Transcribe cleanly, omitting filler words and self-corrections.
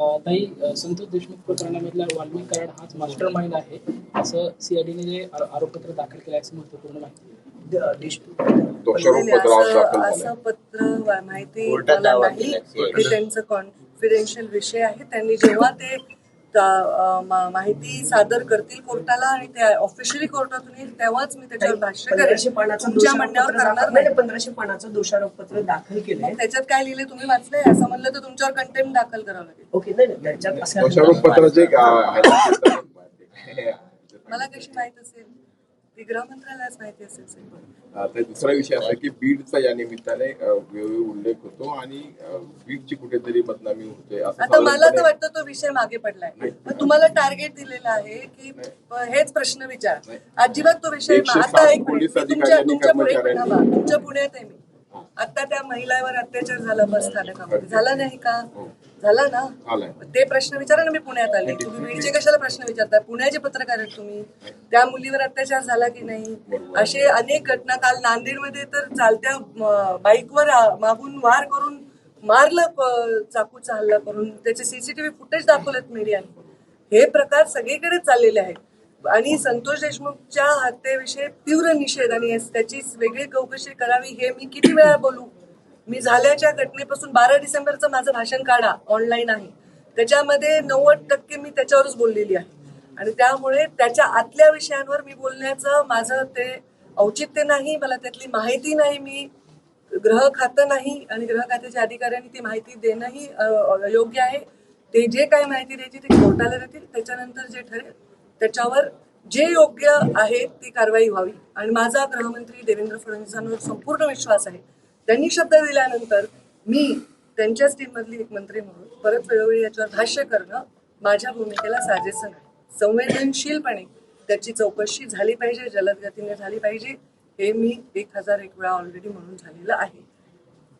ताई, संतोष देशमुख प्रकरणामधला वाल्मिक कराड हाच master mind आहे असं सीआयडीने जे आरोपपत्र दाखल केलं आहे असं महत्वपूर्ण माहिती असं पत्र माहिती मला नाही. हे त्यांचं कॉन्फिडेन्शियल विषय आहे. त्यांनी जेव्हा ते माहिती सादर करतील कोर्टाला आणि ते ऑफिशियली कोर्टातून येईल तेव्हाच मी त्याच्यावर भाष्य करेन. तुमच्या म्हणण्यावर करणार नाही. 1500 पानाचं दोषारोपपत्र दाखल केलंय. त्याच्यात काय लिहिले तुम्ही वाचलंय? असं म्हणलं तर तुमच्यावर कंटेम्प्ट दाखल करावं लागेल. ओके, नाही त्याच्यात मला कशी माहित असेल? ती गृहमंत्रालयाच माहिती असेल. आता दुसरा विषय असा की बीडचा या निमित्ताने वेळोवेळी उल्लेख होतो आणि बीडची कुठेतरी बदनामी होते. आता मला तर वाटतं तो विषय मागे पडलाय. मग तुम्हाला टार्गेट दिलेलं आहे की हेच प्रश्न विचार. अजिबात तो विषय आता तुमच्या पुण्यात आहे मी. आता त्या महिलावर अत्याचार झाला बस स्थानकामध्ये, झाला नाही का? झाला ना. ते प्रश्न विचारा ना. मी पुण्यात आले. तुम्ही बीडचे कशाला प्रश्न विचारता? पुण्याचे पत्रकार आहेत तुम्ही. त्या मुलीवर अत्याचार झाला की नाही? असे अनेक घटना. काल नांदेडमध्ये तर चालत्या बाईकवर मागून वार करून मारलं, चाकूचा हल्ला करून. त्याचे सीसीटीव्ही फुटेज दाखवलेत मीडियाने. हे प्रकार सगळीकडे चाललेले आहेत. आणि संतोष देशमुखच्या हत्येविषयी तीव्र निषेध आणि त्याची वेगळी चौकशी करावी हे मी किती वेळा बोलू. मी झाल्याच्या घटनेपासून 12 डिसेंबरचं माझं भाषण काढा, ऑनलाईन आहे. त्याच्यामध्ये 90% मी त्याच्यावरच बोललेली आहे. आणि त्यामुळे त्याच्या आतल्या विषयांवर मी बोलण्याचं माझं ते औचित्य नाही. मला त्यातली माहिती नाही. मी गृह खातं नाही आणि गृह खात्याच्या अधिकाऱ्यांनी ती माहिती देणंही योग्य आहे. ते जे काही माहिती द्यायची ते कोर्टाला देतील. त्याच्यानंतर जे ठरेल त्याच्यावर जे योग्य आहे ती कारवाई व्हावी. आणि माझा गृहमंत्री देवेंद्र फडणवीसांवर संपूर्ण विश्वास आहे. त्यांनी शब्द दिल्यानंतर मी त्यांच्याच टीममधली एक मंत्री म्हणून परत वेळोवेळी याच्यावर भाष्य करणं माझ्या भूमिकेला साजेसं नाही. संवेदनशीलपणे त्याची चौकशी झाली पाहिजे, जलद गतीने झाली पाहिजे. हे मी 1001 वेळा ऑलरेडी म्हणून झालेलं आहे.